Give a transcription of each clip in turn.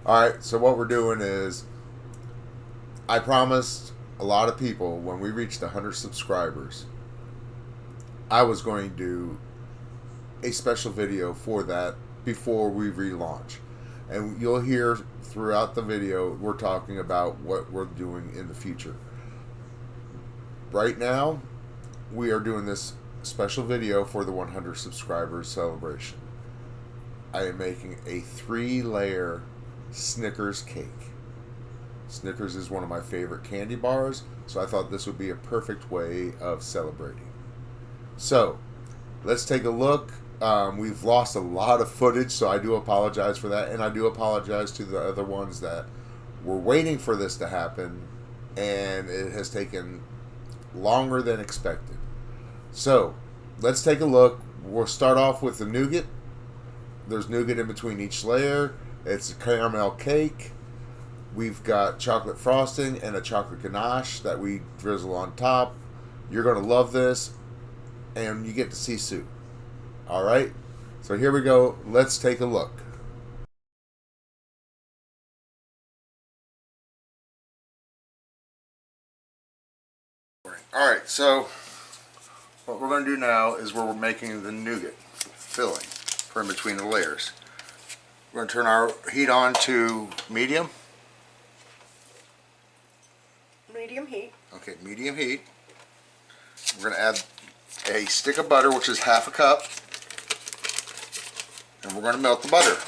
Alright, so what we're doing is, I promised a lot of people when we reached 100 subscribers, I was going to do a special video for that before we relaunch. And you'll hear throughout the video, we're talking about what we're doing in the future. Right now, we are doing this special video for the 100 subscribers celebration. I am making a 3-layer Snickers cake. Snickers is one of my favorite candy bars, so I thought this would be a perfect way of celebrating. So, let's take a look. We've lost a lot of footage, so I do apologize for that, and I do apologize to the other ones that were waiting for this to happen, and it has taken longer than expected. So, let's take a look. We'll start off with the nougat. There's nougat in between each layer. It's a caramel cake. We've got chocolate frosting and a chocolate ganache that we drizzle on top. You're going to love this, and you get to see Sue. Alright, so here we go. Let's take a look. Alright, so what we're going to do now is we're making the nougat filling for in between the layers. We're going to turn our heat on to medium. Medium heat. Okay, medium heat. We're going to add a stick of butter, which is half a cup. And we're going to melt the butter.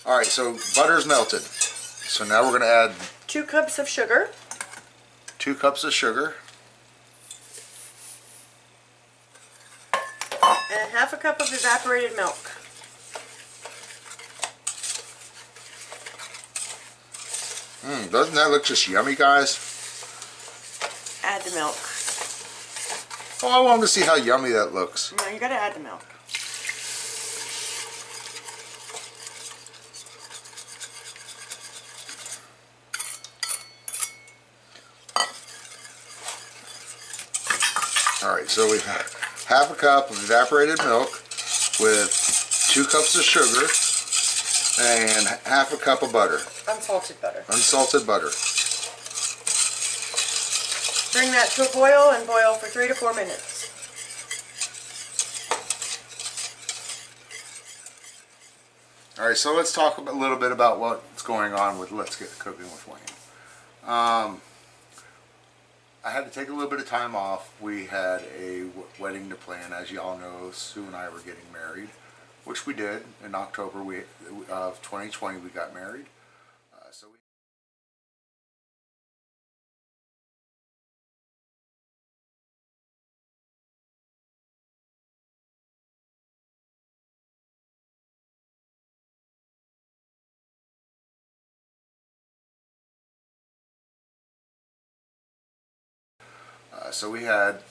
Alright, so butter's melted. So now we're going to add 2 cups of sugar. 2 cups of sugar. And half a cup of evaporated milk. Doesn't that look just yummy, guys? Add the milk. Oh, I want to see how yummy that looks. No, you gotta add the milk. Alright, so we have half a cup of evaporated milk with 2 cups of sugar and half a cup of butter. Unsalted butter. Unsalted butter. Bring that to a boil and boil for 3 to 4 minutes. Alright, so let's talk a little bit about what's going on with Let's Get Cooking with Wayne. I had to take a little bit of time off. We had a wedding to plan. As you all know, Sue and I were getting married, which we did in October of 2020. We got married. So we had,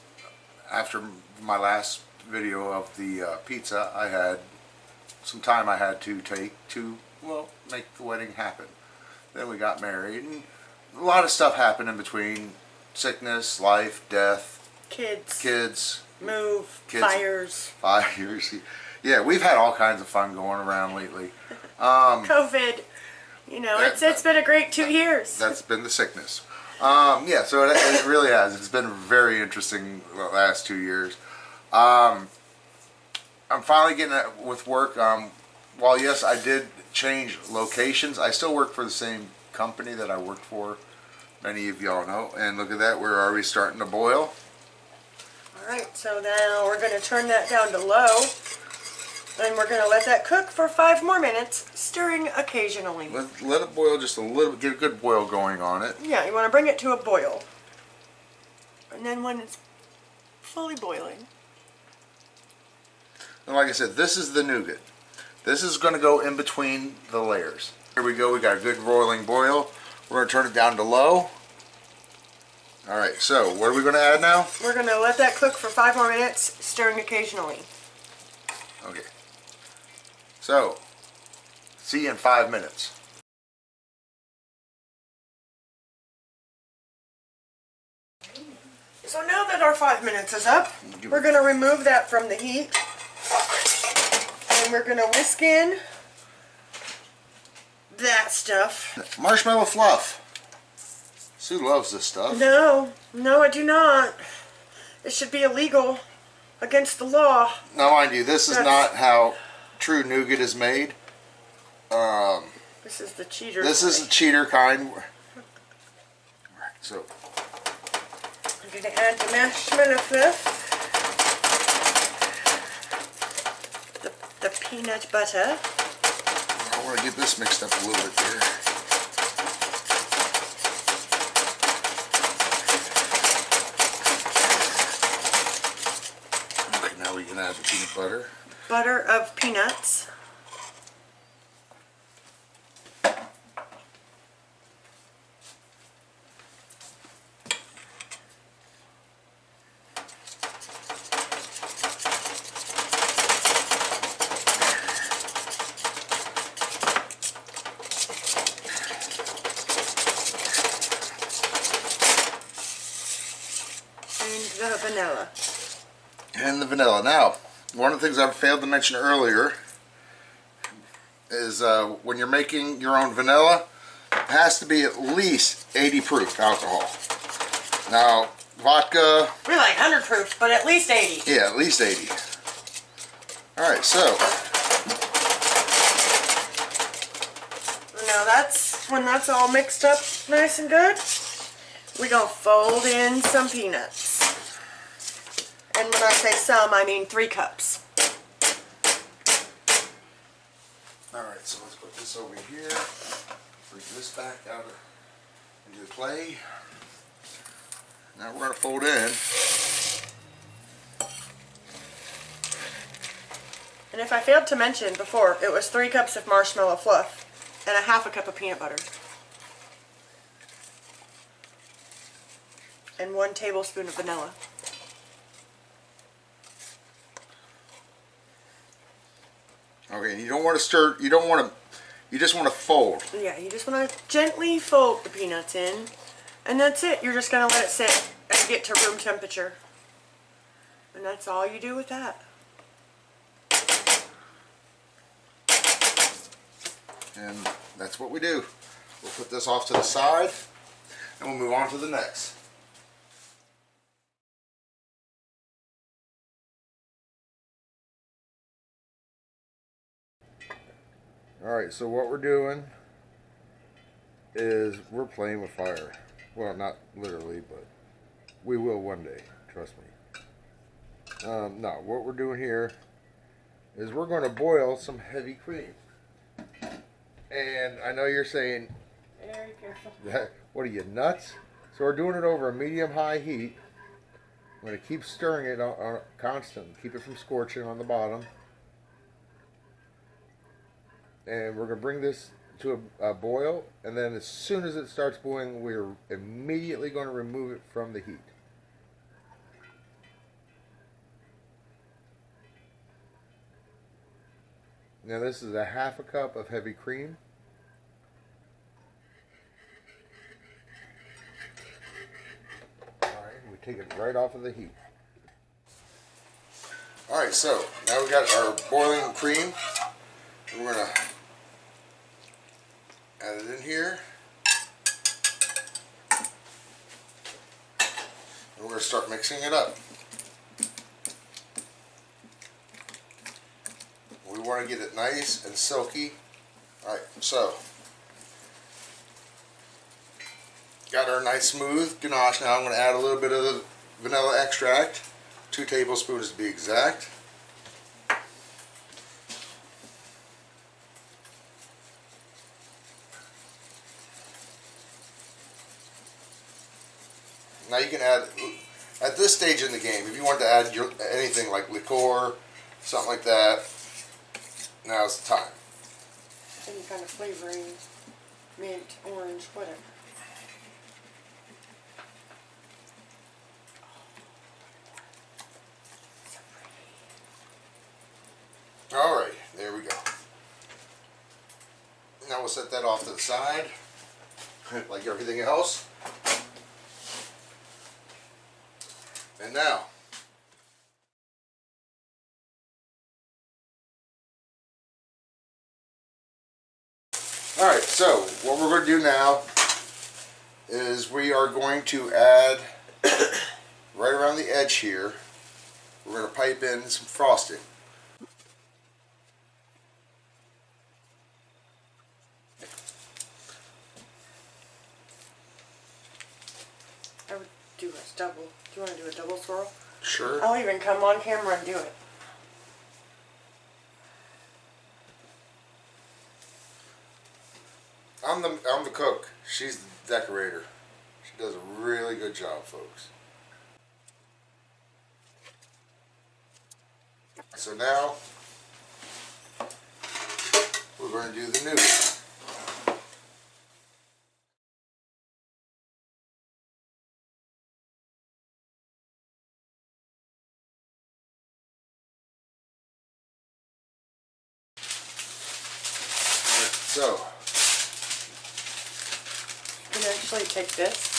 after my last video of the pizza, I had some time I had to take to, well, make the wedding happen. Then we got married, and a lot of stuff happened in between. Sickness, life, death, kids, move, fires. Yeah, we've had all kinds of fun going around lately. COVID, you know, it's been a great 2 years. That's been the sickness. Yeah, so it really has. It's been very interesting the last 2 years. I'm finally getting with work. While yes, I did change locations, I still work for the same company that I worked for. Many of y'all know. And look at that, we're already starting to boil. Alright, so now we're going to turn that down to low. And we're going to let that cook for 5 more minutes, stirring occasionally. Let it boil just a little bit, get a good boil going on it. Yeah, you want to bring it to a boil. And then when it's fully boiling. And like I said, this is the nougat. This is going to go in between the layers. Here we go, we got a good roiling boil. We're going to turn it down to low. Alright, so what are we going to add now? We're going to let that cook for 5 more minutes, stirring occasionally. Okay. So, see you in 5 minutes. So now that our 5 minutes is up, we're going to remove that from the heat. And we're going to whisk in that stuff. Marshmallow fluff. Sue loves this stuff. No, no, I do not. It should be illegal, against the law. Now, mind you, this is not how true nougat is made. This is the cheater. This is the cheater kind. Alright, so I'm going to add the marshmallow fluff, the peanut butter. I want to get this mixed up a little bit here. Okay, now we can add the peanut butter. Butter of peanuts. The vanilla. And the vanilla. Now, one of the things I failed to mention earlier is when you're making your own vanilla, it has to be at least 80 proof alcohol. Now, vodka... We like 100 proof, but at least 80. Yeah, at least 80. Alright, so... Now that's, when that's all mixed up nice and good, we're going to fold in some peanuts. And when I say some, I mean 3 cups. Alright, so let's put this over here. Bring this back out into the clay. Now we're going to fold in. And if I failed to mention before, it was 3 cups of marshmallow fluff and a half a cup of peanut butter. And 1 tablespoon of vanilla. Okay, and you don't want to stir, you don't want to, you just want to fold. Yeah, you just want to gently fold the peanuts in, and that's it. You're just going to let it sit and get to room temperature. And that's all you do with that. And that's what we do. We'll put this off to the side, and we'll move on to the next. Alright, so what we're doing is we're playing with fire. Well, not literally, but we will one day. Trust me. No, what we're doing here is we're going to boil some heavy cream. And I know you're saying, Very careful. what are you, nuts? So we're doing it over a medium-high heat. I'm going to keep stirring it on constant. Keep it from scorching on the bottom. And we're going to bring this to a boil, and then as soon as it starts boiling, we're immediately going to remove it from the heat. Now this is a half a cup of heavy cream. Alright, we take it right off of the heat. Alright, so now we've got our boiling cream. We're going to add it in here. And we're going to start mixing it up. We want to get it nice and silky. Alright, so got our nice smooth ganache. Now I'm going to add a little bit of the vanilla extract, 2 tablespoons to be exact. Now you can add, at this stage in the game, if you want to add anything like liqueur, something like that, now's the time. Any kind of flavoring, mint, orange, whatever. Alright, there we go. Now we'll set that off to the side, like everything else. And now, Alright, so what we're going to do now is we are going to add, right around the edge here, we're going to pipe in some frosting. I would do a double. Do you want to do a double swirl? Sure. I'll even come on camera and do it. I'm the cook. She's the decorator. She does a really good job, folks. So now we're going to do the nougat. So You can actually take this.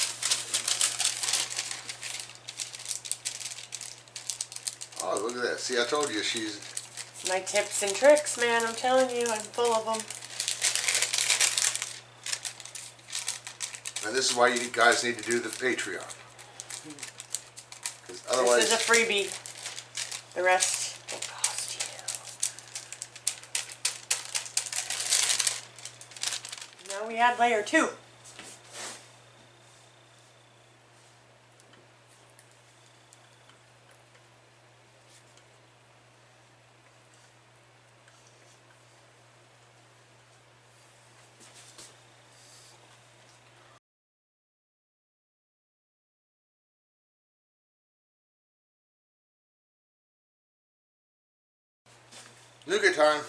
oh, look at that. See, I told you she's... My tips and tricks, man. I'm telling you, I'm full of them. And this is why you guys need to do the Patreon. Because otherwise... This is a freebie. The rest will cost you. Now we add layer 2. Nougat time.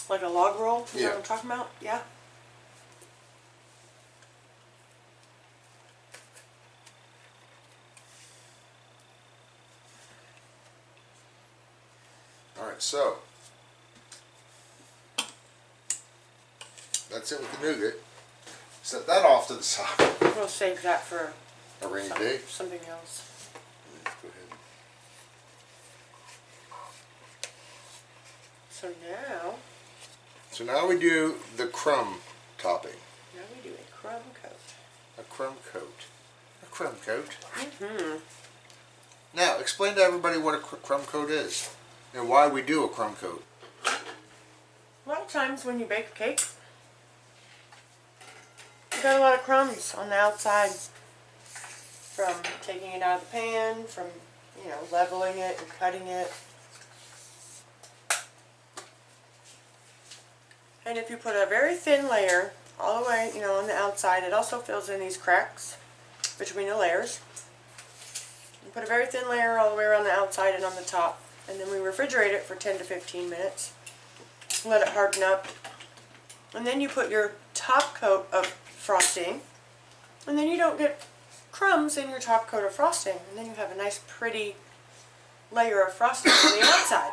Like a log roll? You know Yeah. what I'm talking about? Yeah. Alright, so that's it with the nougat. Set that off to the side. We'll save that for A rainy day. something else. Let's go ahead. So So now we do the crumb topping. now we do a crumb coat. A crumb coat. A crumb coat. Mm-hmm. Now, explain to everybody what a crumb coat is and why we do a crumb coat. A lot of times when you bake a cake, you got a lot of crumbs on the outside from taking it out of the pan, from, you know, leveling it and cutting it. And if you put a very thin layer all the way, you know, on the outside, it also fills in these cracks between the layers. You put a very thin layer all the way around the outside and on the top, and then we refrigerate it for 10 to 15 minutes. Let it harden up. And then you put your top coat of frosting, and then you don't get crumbs in your top coat of frosting, and then you have a nice pretty layer of frosting on the outside.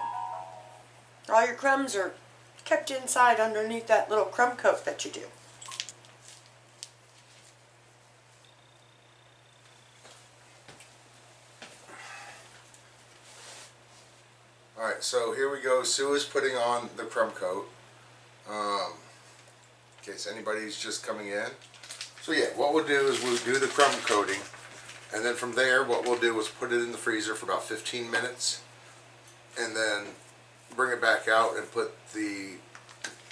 All your crumbs are kept inside underneath that little crumb coat that you do. Alright, so here we go. Sue is putting on the crumb coat. In case anybody's just coming in. So yeah, what we'll do is we'll do the crumb coating. And then from there, what we'll do is put it in the freezer for about 15 minutes. And then bring it back out and put the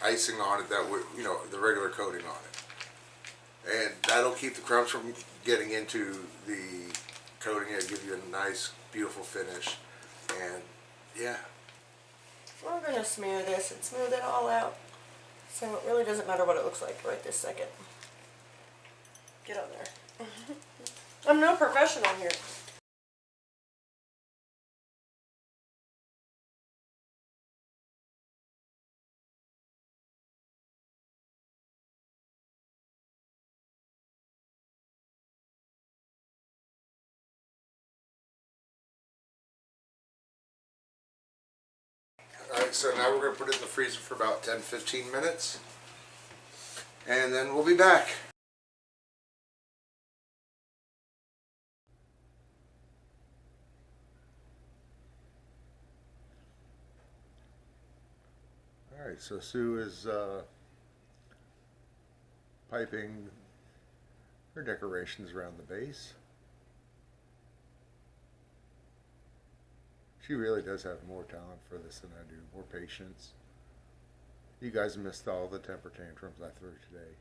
icing on it, that would, you know, the regular coating on it. And that'll keep the crumbs from getting into the coating. It'll give you a nice, beautiful finish. And yeah. We're going to smear this and smooth it all out. So it really doesn't matter what it looks like right this second. Get on there. I'm no professional here. Alright, so now we're going to put it in the freezer for about 10-15 minutes. and then we'll be back. Alright, so Sue is piping her decorations around the base. She really does have more talent for this than I do, more patience. You guys missed all the temper tantrums I threw today.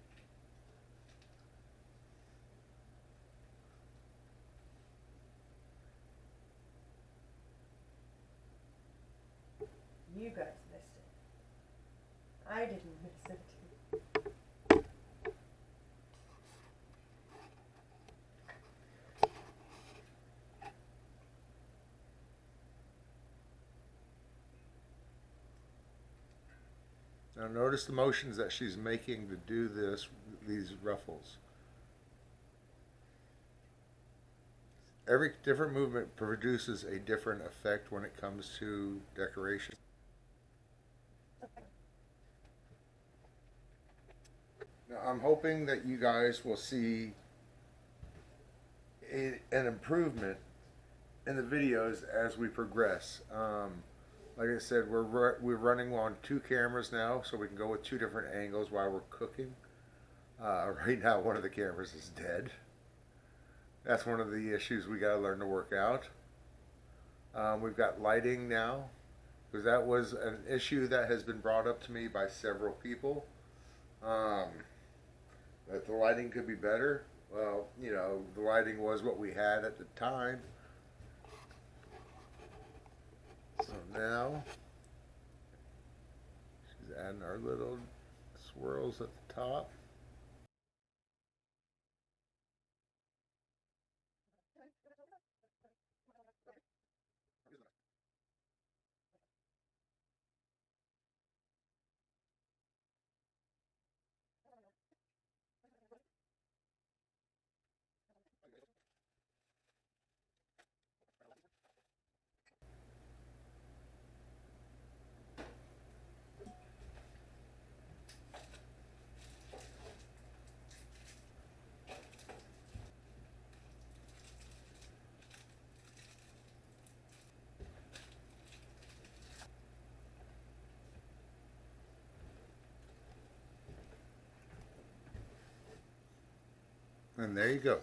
You guys missed it. I didn't miss it. Now notice the motions that she's making to do these ruffles. Every different movement produces a different effect when it comes to decoration. Now I'm hoping that you guys will see an improvement in the videos as we progress. Like I said, we're running on 2 cameras now, so we can go with 2 different angles while we're cooking. Right now, one of the cameras is dead. That's one of the issues we got to learn to work out. We've got lighting now, because that was an issue that has been brought up to me by several people. That the lighting could be better. Well, you know, the lighting was what we had at the time. So now, she's adding our little swirls at the top. And there you go.